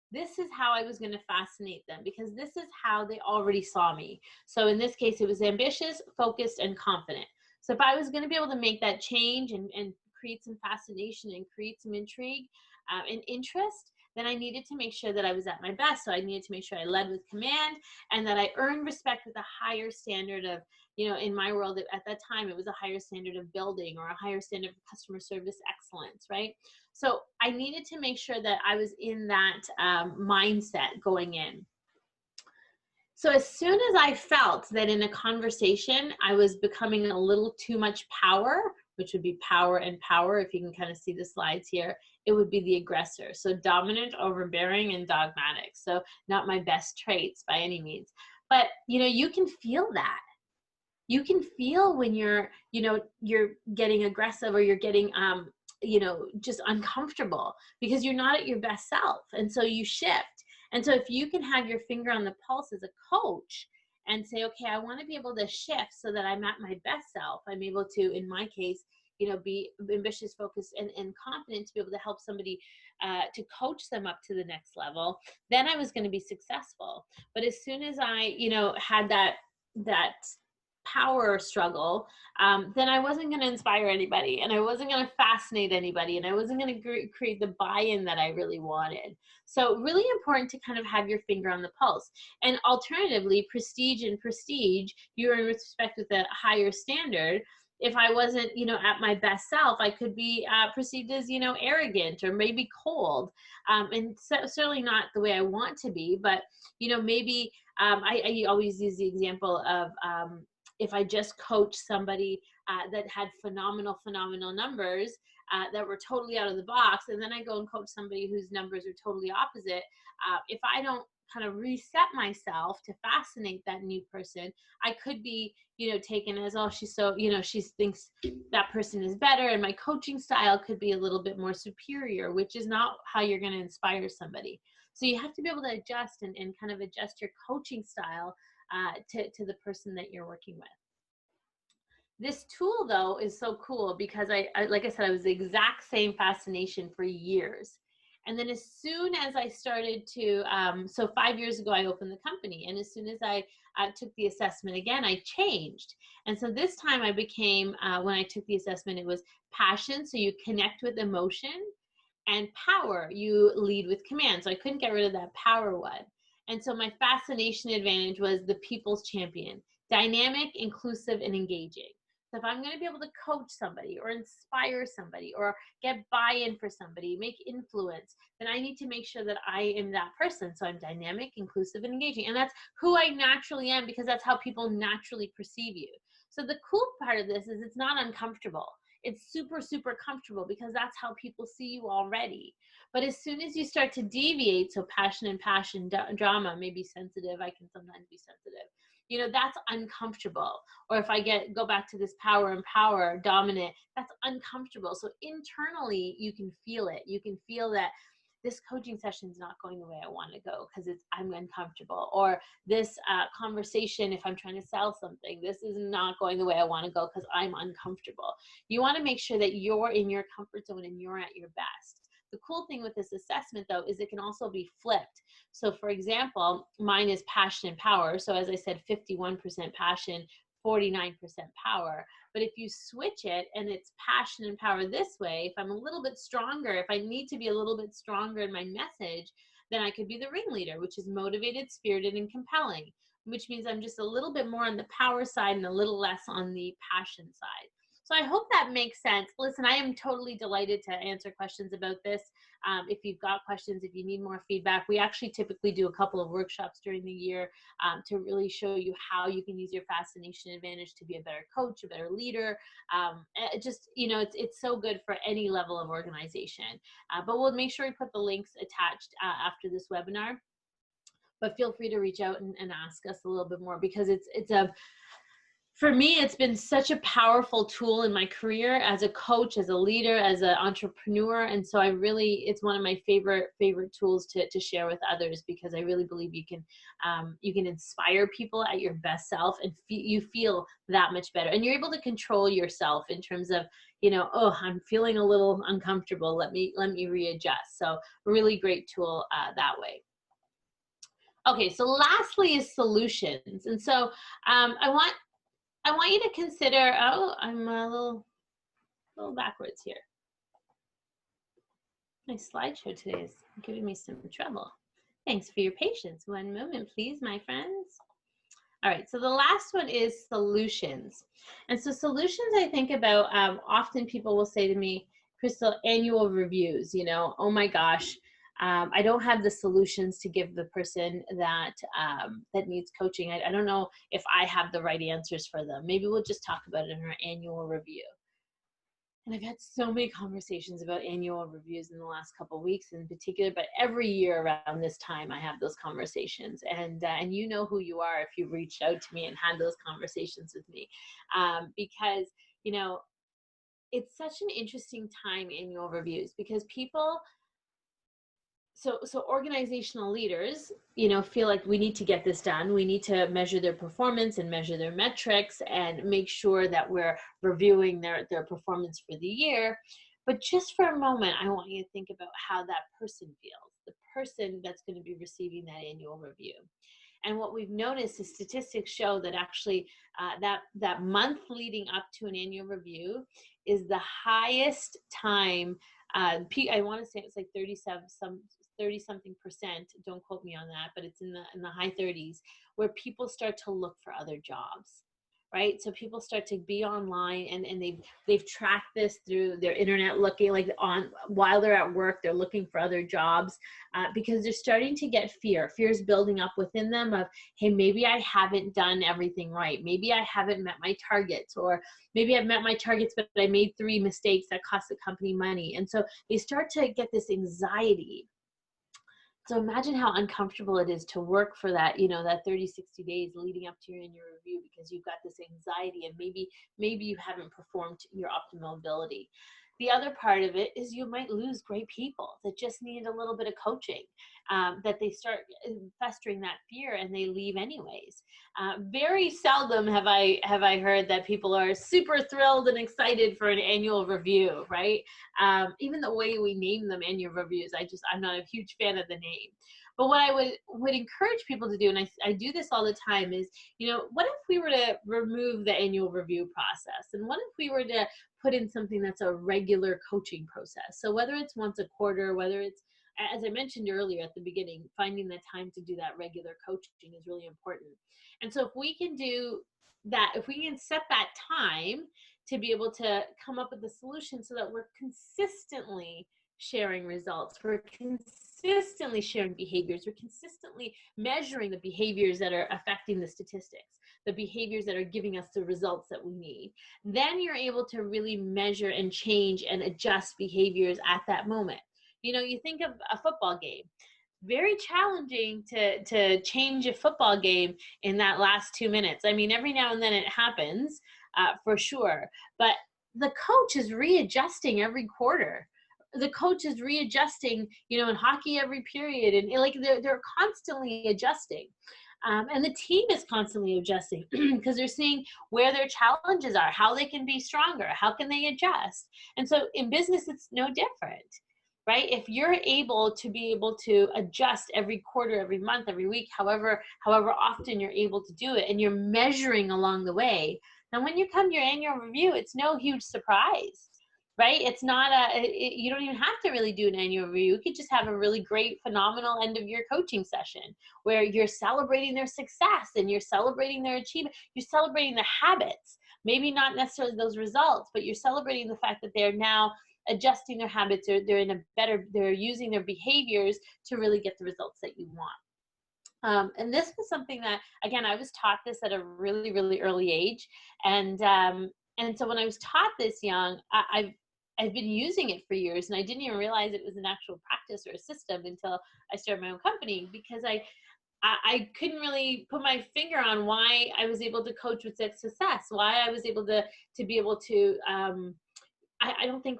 This is how I was going to fascinate them because this is how they already saw me. So in this case, it was ambitious, focused, and confident. So if I was going to be able to make that change and create some fascination and create some intrigue and interest, then I needed to make sure that I was at my best. So I needed to make sure I led with command and that I earned respect with a higher standard of, you know, in my world at that time, it was a higher standard of building or a higher standard of customer service excellence, right? So I needed to make sure that I was in that mindset going in. So as soon as I felt that in a conversation, I was becoming a little too much power, which would be power and power, if you can kind of see the slides here, it would be the aggressor. So dominant, overbearing, and dogmatic. So not my best traits by any means. But, you know, you can feel that. You can feel when you're, you know, you're getting aggressive or you're getting, you know, just uncomfortable because you're not at your best self. And so you shift. And so if you can have your finger on the pulse as a coach and say, okay, I want to be able to shift so that I'm at my best self. I'm able to, in my case, you know, be ambitious, focused, and confident to be able to help somebody to coach them up to the next level, then I was going to be successful. But as soon as I, you know, had that power struggle, then I wasn't going to inspire anybody and I wasn't going to fascinate anybody and I wasn't going to create the buy-in that I really wanted. So really important to kind of have your finger on the pulse. And alternatively, prestige, you earn respect with a higher standard. If I wasn't, you know, at my best self, I could be perceived as, you know, arrogant or maybe cold, and certainly not the way I want to be. But, you know, maybe I always use the example of if I just coach somebody that had phenomenal numbers that were totally out of the box, and then I go and coach somebody whose numbers are totally opposite, if I don't kind of reset myself to fascinate that new person, I could be, you know, taken as, oh, she's so, you know, she thinks that person is better, and my coaching style could be a little bit more superior, which is not how you're going to inspire somebody. So you have to be able to adjust and kind of adjust your coaching style to the person that you're working with. This tool, though, is so cool because I like I said, I was the exact same fascination for years. And then as soon as I started to, so 5 years ago, I opened the company. And as soon as I took the assessment again, I changed. And so this time I became, when I took the assessment, it was passion. So you connect with emotion, and power, you lead with command. So I couldn't get rid of that power one. And so my fascination advantage was the people's champion, dynamic, inclusive, and engaging. So if I'm going to be able to coach somebody or inspire somebody or get buy-in for somebody, make influence, then I need to make sure that I am that person. So I'm dynamic, inclusive, and engaging. And that's who I naturally am because that's how people naturally perceive you. So the cool part of this is it's not uncomfortable. It's super, super comfortable because that's how people see you already. But as soon as you start to deviate, so passion, drama, maybe sensitive, I can sometimes be sensitive, you know, that's uncomfortable. Or if I go back to this power, dominant, that's uncomfortable. So internally, you can feel it. You can feel that this coaching session is not going the way I want to go because I'm uncomfortable. Or this conversation, if I'm trying to sell something, this is not going the way I want to go because I'm uncomfortable. You want to make sure that you're in your comfort zone and you're at your best. The cool thing with this assessment, though, is it can also be flipped. So, for example, mine is passion and power. So as I said, 51% passion, 49% power. But if you switch it and it's passion and power this way, if I'm a little bit stronger, if I need to be a little bit stronger in my message, then I could be the ringleader, which is motivated, spirited, and compelling, which means I'm just a little bit more on the power side and a little less on the passion side. So I hope that makes sense. Listen, I am totally delighted to answer questions about this. If you've got questions, if you need more feedback, we actually typically do a couple of workshops during the year to really show you how you can use your fascination advantage to be a better coach, a better leader. Just, you know, it's so good for any level of organization. But we'll make sure we put the links attached after this webinar. But feel free to reach out and ask us a little bit more because for me, it's been such a powerful tool in my career as a coach, as a leader, as an entrepreneur. And so it's one of my favorite tools to share with others because I really believe you can inspire people at your best self and you feel that much better. And you're able to control yourself in terms of, you know, oh, I'm feeling a little uncomfortable. Let me readjust. So really great tool that way. Okay, so lastly is solutions. And so I want you to consider, oh, I'm a little backwards here. My slideshow today is giving me some trouble. Thanks for your patience. One moment, please, my friends. All right, so the last one is solutions. And so solutions I think about, often people will say to me, Crystal, annual reviews, oh my gosh, I don't have the solutions to give the person that that needs coaching. I don't know if I have the right answers for them. Maybe we'll just talk about it in our annual review. And I've had so many conversations about annual reviews in the last couple of weeks in particular, but every year around this time, I have those conversations. And you know who you are if you've reached out to me and had those conversations with me. Because, it's such an interesting time, annual reviews, because people, so organizational leaders, feel like we need to get this done. We need to measure their performance and measure their metrics and make sure that we're reviewing their performance for the year. But just for a moment, I want you to think about how that person feels, the person that's going to be receiving that annual review. And what we've noticed is statistics show that actually that month leading up to an annual review is the highest time. I want to say it's like 30 something percent. Don't quote me on that, but it's in the high 30s where people start to look for other jobs. Right, so people start to be online, and they've tracked this through their internet, looking like while they're at work, they're looking for other jobs because they're starting to get fear. Fear is building up within them of, hey, maybe I haven't done everything right. Maybe I haven't met my targets, or maybe I've met my targets, but I made 3 mistakes that cost the company money. And so they start to get this anxiety. So imagine how uncomfortable it is to work for that, that 30, 60 days leading up to your annual review, because you've got this anxiety and maybe you haven't performed to your optimal ability. The other part of it is you might lose great people that just need a little bit of coaching, that they start festering that fear and they leave anyways. Very seldom have I heard that people are super thrilled and excited for an annual review, right? Even the way we name them, annual reviews, I'm not a huge fan of the name. But what I would encourage people to do, and I do this all the time, is, what if we were to remove the annual review process? And what if we were to put in something that's a regular coaching process? So whether it's once a quarter, whether it's, as I mentioned earlier at the beginning, finding the time to do that regular coaching is really important. And so if we can do that, if we can set that time to be able to come up with a solution so that we're consistently sharing results, we're consistently sharing behaviors, we're consistently measuring the behaviors that are affecting the statistics, the behaviors that are giving us the results that we need, then you're able to really measure and change and adjust behaviors at that moment. You think of a football game. Very challenging to change a football game in that last 2 minutes. I mean, every now and then it happens, for sure, but the coach is readjusting every quarter. The coach is readjusting, in hockey every period, and like they're constantly adjusting. And the team is constantly adjusting because they're seeing where their challenges are, how they can be stronger, how can they adjust. And so in business, it's no different, right? If you're able to adjust every quarter, every month, every week, however often you're able to do it, and you're measuring along the way, then when you come to your annual review, it's no huge surprise. Right? It's not you don't even have to really do an annual review. You could just have a really great, phenomenal end of year coaching session where you're celebrating their success and you're celebrating their achievement. You're celebrating the habits, maybe not necessarily those results, but you're celebrating the fact that they're now adjusting their habits, or they're using their behaviors to really get the results that you want. And this was something that, again, I was taught this at a really, really early age. And so when I was taught this young, I've been using it for years, and I didn't even realize it was an actual practice or a system until I started my own company, because I couldn't really put my finger on why I was able to coach with success, why I was able to be able to, I think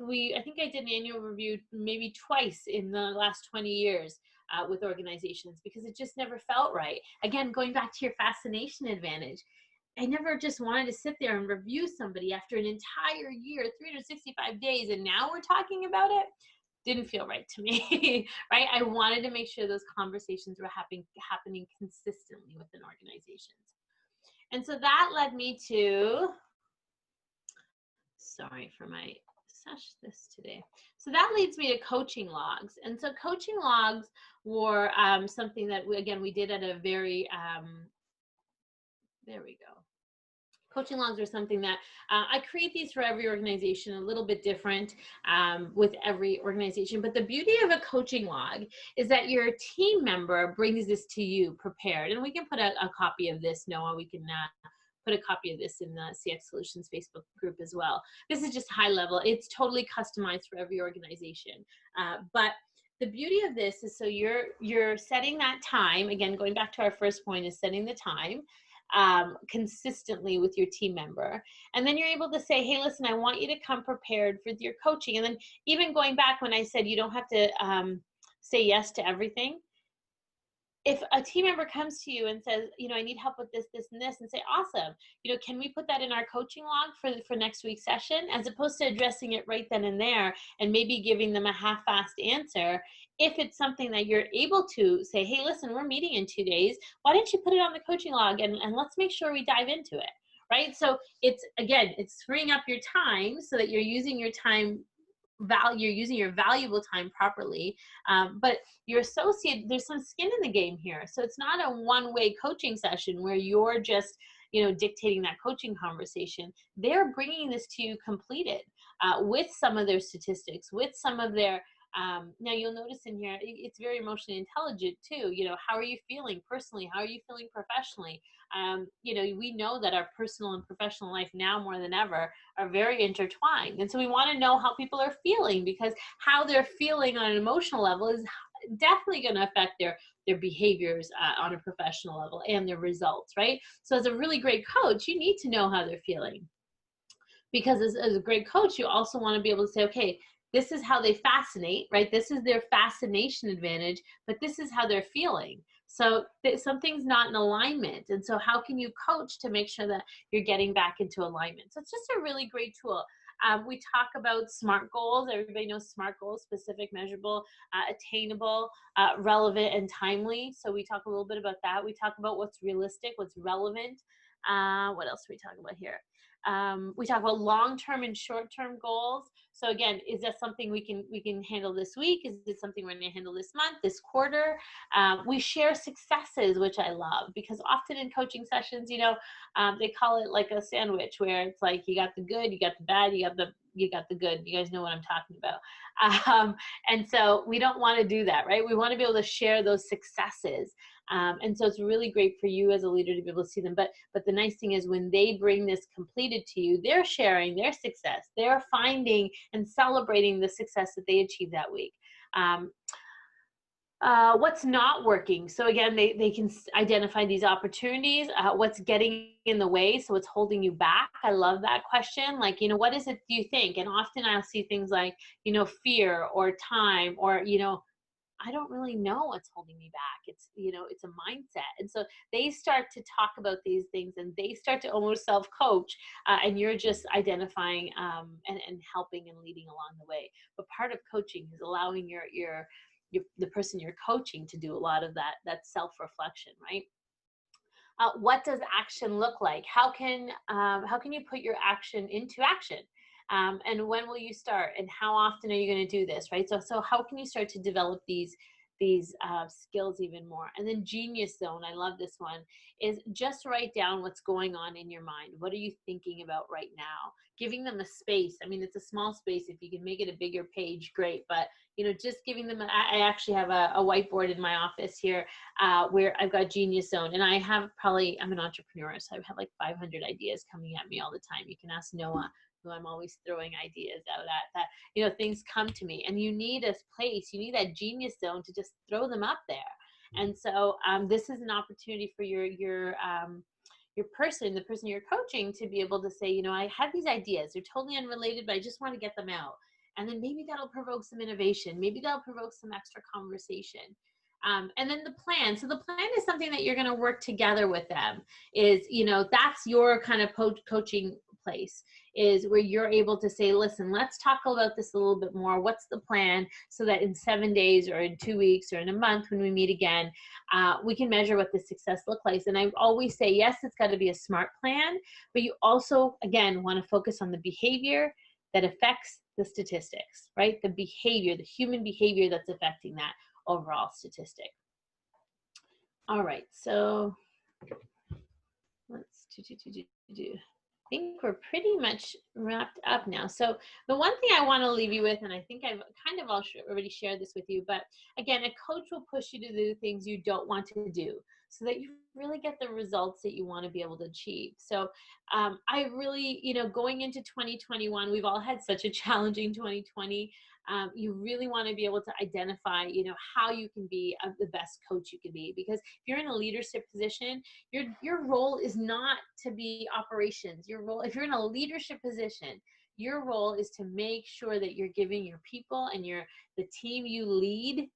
I did an annual review maybe twice in the last 20 years with organizations, because it just never felt right. Again, going back to your fascination advantage, I never just wanted to sit there and review somebody after an entire year, 365 days, and now we're talking about it. Didn't feel right to me, right? I wanted to make sure those conversations were happening consistently within organizations. And so that led me to, sorry for my refresh this today. So that leads me to coaching logs. And so coaching logs were something that, we did at a very, there we go. Coaching logs are something that I create these for every organization, a little bit different with every organization. But the beauty of a coaching log is that your team member brings this to you prepared. And we can put a copy of this, Noah. We can put a copy of this in the CX Solutions Facebook group as well. This is just high level. It's totally customized for every organization. But the beauty of this is, so you're setting that time. Again, going back to our first point, is setting the time consistently with your team member. And then you're able to say, hey, listen, I want you to come prepared for your coaching. And then even going back when I said you don't have to say yes to everything. If a team member comes to you and says, I need help with this, this, and this, and say, awesome, can we put that in our coaching log for next week's session, as opposed to addressing it right then and there and maybe giving them a half-assed answer. If it's something that you're able to say, hey, listen, we're meeting in 2 days, why don't you put it on the coaching log and let's make sure we dive into it, right? So it's freeing up your time so that you're using your time you're using your valuable time properly, but your associate, there's some skin in the game here. So it's not a one-way coaching session where you're just dictating that coaching conversation. They're bringing this to you completed with some of their statistics, with some of their now you'll notice in here, it's very emotionally intelligent too. How are you feeling personally? How are you feeling professionally? We know that our personal and professional life now more than ever are very intertwined. And so we want to know how people are feeling, because how they're feeling on an emotional level is definitely going to affect their behaviors on a professional level and their results, right? So as a really great coach, you need to know how they're feeling, because as a great coach, you also want to be able to say, okay, this is how they fascinate, right? This is their fascination advantage, but this is how they're feeling. So something's not in alignment. And so how can you coach to make sure that you're getting back into alignment? So it's just a really great tool. We talk about SMART goals. Everybody knows SMART goals: specific, measurable, attainable, relevant, and timely. So we talk a little bit about that. We talk about what's realistic, what's relevant. What else do we talk about here? We talk about long-term and short-term goals. So again, is that something we can handle this week? Is it something we're going to handle this month, this quarter? We share successes, which I love, because often in coaching sessions, they call it like a sandwich, where it's like you got the good, you got the bad, you got the good. You guys know what I'm talking about. And so we don't want to do that, right? We want to be able to share those successes. And so it's really great for you as a leader to be able to see them. But the nice thing is, when they bring this completed to you, they're sharing their success. They're finding and celebrating the success that they achieved that week. What's not working? So again, they can identify these opportunities. What's getting in the way? So what's holding you back? I love that question. Like, what is it do you think? And often I'll see things like, fear or time, or, I don't really know what's holding me back. It's, it's a mindset. And so they start to talk about these things, and they start to almost self-coach, and you're just identifying and helping and leading along the way. But part of coaching is allowing the person you're coaching to do a lot of that self-reflection, right? What does action look like? How can you put your action into action? And when will you start? And how often are you going to do this, right? So how can you start to develop these skills even more? And then Genius Zone, I love this one, is just write down what's going on in your mind. What are you thinking about right now? Giving them a space. I mean, it's a small space. If you can make it a bigger page, great. But, just giving them, I actually have a whiteboard in my office here where I've got Genius Zone. And I'm an entrepreneur, so I have like 500 ideas coming at me all the time. You can ask Noah, who I'm always throwing ideas out at, that things come to me, and you need a place, you need that Genius Zone to just throw them up there. And so this is an opportunity for the person you're coaching to be able to say, I have these ideas, they're totally unrelated, but I just want to get them out. And then maybe that'll provoke some innovation, maybe that'll provoke some extra conversation. And then the plan. So the plan is something that you're going to work together with them. That's your kind of coaching place, is where you're able to say, listen, let's talk about this a little bit more. What's the plan? So that in 7 days or in 2 weeks or in a month when we meet again, we can measure what the success looks like. And I always say, yes, it's got to be a SMART plan, but you also, again, want to focus on the behavior, that affects the statistics, right? The behavior, the human behavior that's affecting that overall statistic. All right, so let's do. I think we're pretty much wrapped up now. So the one thing I want to leave you with, and I think I've kind of already shared this with you, but again, a coach will push you to do things you don't want to do so that you really get the results that you want to be able to achieve. So I really, going into 2021, we've all had such a challenging 2020. You really want to be able to identify, how you can be the best coach you can be, because if you're in a leadership position, your role is not to be operations. Your role, if you're in a leadership position, your role is to make sure that you're giving your people and the team you lead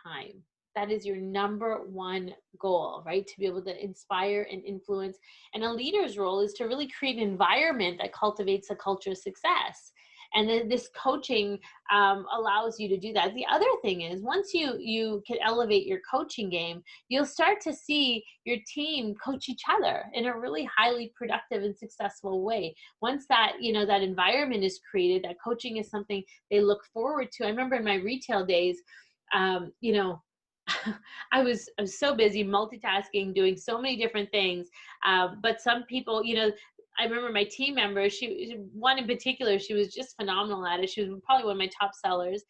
time. That is your number one goal, right? To be able to inspire and influence. And a leader's role is to really create an environment that cultivates a culture of success. And then this coaching allows you to do that. The other thing is, once you can elevate your coaching game, you'll start to see your team coach each other in a really highly productive and successful way. Once that, that environment is created, that coaching is something they look forward to. I remember in my retail days, I was so busy multitasking, doing so many different things. But some people, I remember my team member, one in particular, she was just phenomenal at it. She was probably one of my top sellers.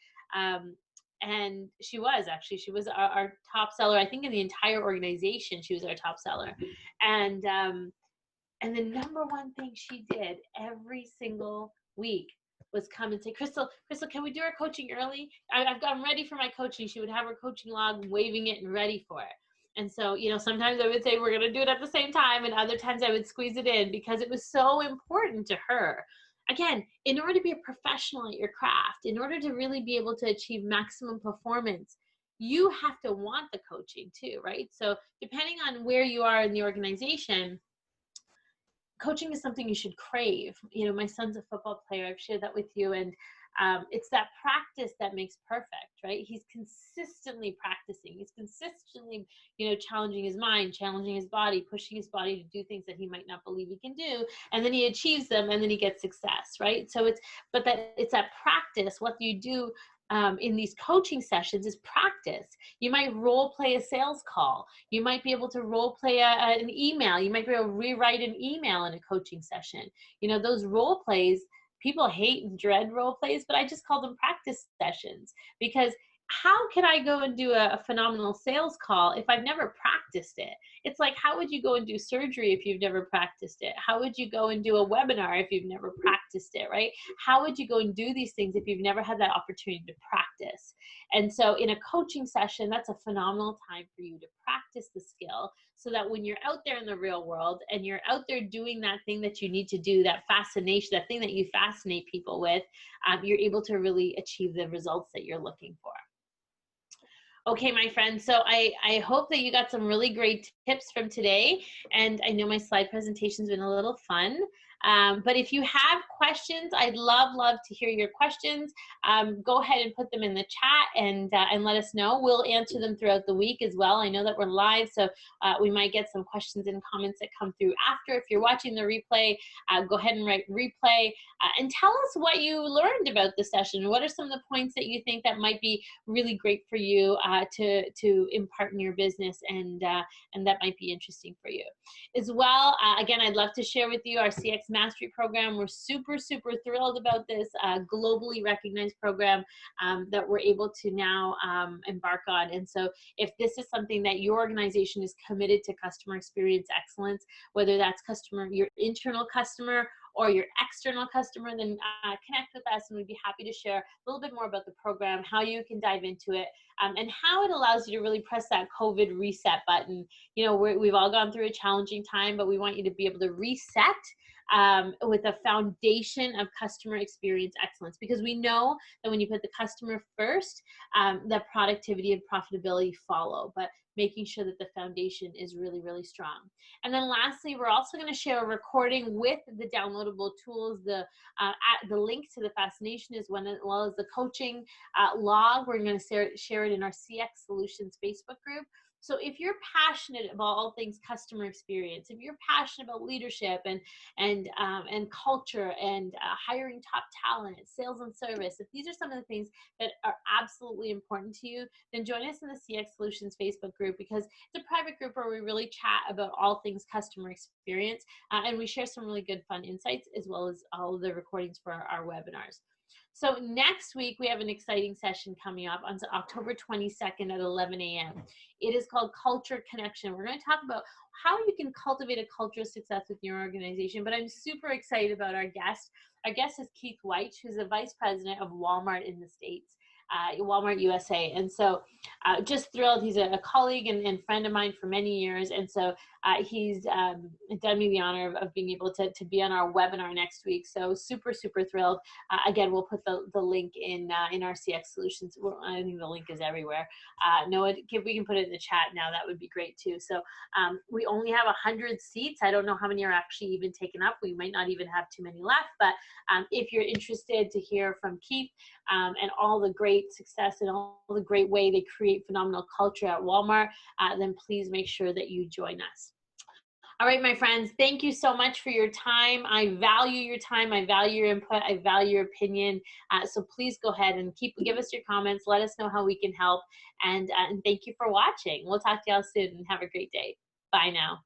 And she was our top seller. I think in the entire organization, she was our top seller. And the number one thing she did every single week was come and say, Crystal, can we do our coaching early? I'm ready for my coaching. She would have her coaching log, waving it and ready for it. And so, sometimes I would say we're going to do it at the same time, and other times I would squeeze it in because it was so important to her. Again, in order to be a professional at your craft, in order to really be able to achieve maximum performance, you have to want the coaching too, right? So depending on where you are in the organization, coaching is something you should crave. My son's a football player. I've shared that with you. And it's that practice that makes perfect, right? He's consistently practicing. He's consistently, challenging his mind, challenging his body, pushing his body to do things that he might not believe he can do. And then he achieves them, and then he gets success, right? So it's that practice. What you do in these coaching sessions is practice. You might role play a sales call. You might be able to role play an email. You might be able to rewrite an email in a coaching session. Those role plays, people hate and dread role plays, but I just call them practice sessions, because how can I go and do a phenomenal sales call if I've never practiced it? It's like, how would you go and do surgery if you've never practiced it? How would you go and do a webinar if you've never practiced it, right? How would you go and do these things if you've never had that opportunity to practice? And so in a coaching session, that's a phenomenal time for you to practice the skill, so that when you're out there in the real world and you're out there doing that thing that you need to do, that fascination, that thing that you fascinate people with, you're able to really achieve the results that you're looking for. Okay, my friends, so I hope that you got some really great tips from today. And I know my slide presentation's been a little fun. But if you have questions, I'd love to hear your questions. Go ahead and put them in the chat and let us know. We'll answer them throughout the week as well. I know that we're live, so we might get some questions and comments that come through after. If you're watching the replay, go ahead and write replay and tell us what you learned about the session. What are some of the points that you think that might be really great for you to impart in your business, and that might be interesting for you as well. Again, I'd love to share with you our CX Mastery program. We're super thrilled about this globally recognized program that we're able to now embark on. And so if this is something that your organization is committed to customer experience excellence, whether that's your internal customer or your external customer, then connect with us, and we'd be happy to share a little bit more about the program, how you can dive into it, and how it allows you to really press that COVID reset button. We've all gone through a challenging time, but we want you to be able to reset with a foundation of customer experience excellence, because we know that when you put the customer first, that productivity and profitability follow, but making sure that the foundation is really strong. And then lastly, we're also going to share a recording with the downloadable tools, the link to the Fascination as well as the coaching log. We're going to share it in our CX Solutions Facebook group. So if you're passionate about all things customer experience, if you're passionate about leadership and culture and hiring top talent, sales and service, if these are some of the things that are absolutely important to you, then join us in the CX Solutions Facebook group, because it's a private group where we really chat about all things customer experience, and we share some really good fun insights, as well as all of the recordings for our webinars. So next week, we have an exciting session coming up on October 22nd at 11 a.m. It is called Culture Connection. We're going to talk about how you can cultivate a culture of success with your organization, but I'm super excited about our guest. Our guest is Keith White, who's the Vice President of Walmart in the States. Walmart USA. And so just thrilled. He's a colleague and friend of mine for many years. And so he's done me the honor of being able to be on our webinar next week. So super, super thrilled. Again, we'll put the link in our CX Solutions. I think the link is everywhere. Noah, if we can put it in the chat now, that would be great too. So we only have 100 seats. I don't know how many are actually even taken up. We might not even have too many left. But if you're interested to hear from Keith and all the great success and all the great way they create phenomenal culture at Walmart, then please make sure that you join us. All right, my friends, thank you so much for your time. I value your time. I value your input. I value your opinion. So please go ahead and give us your comments. Let us know how we can help. And thank you for watching. We'll talk to y'all soon, and have a great day. Bye now.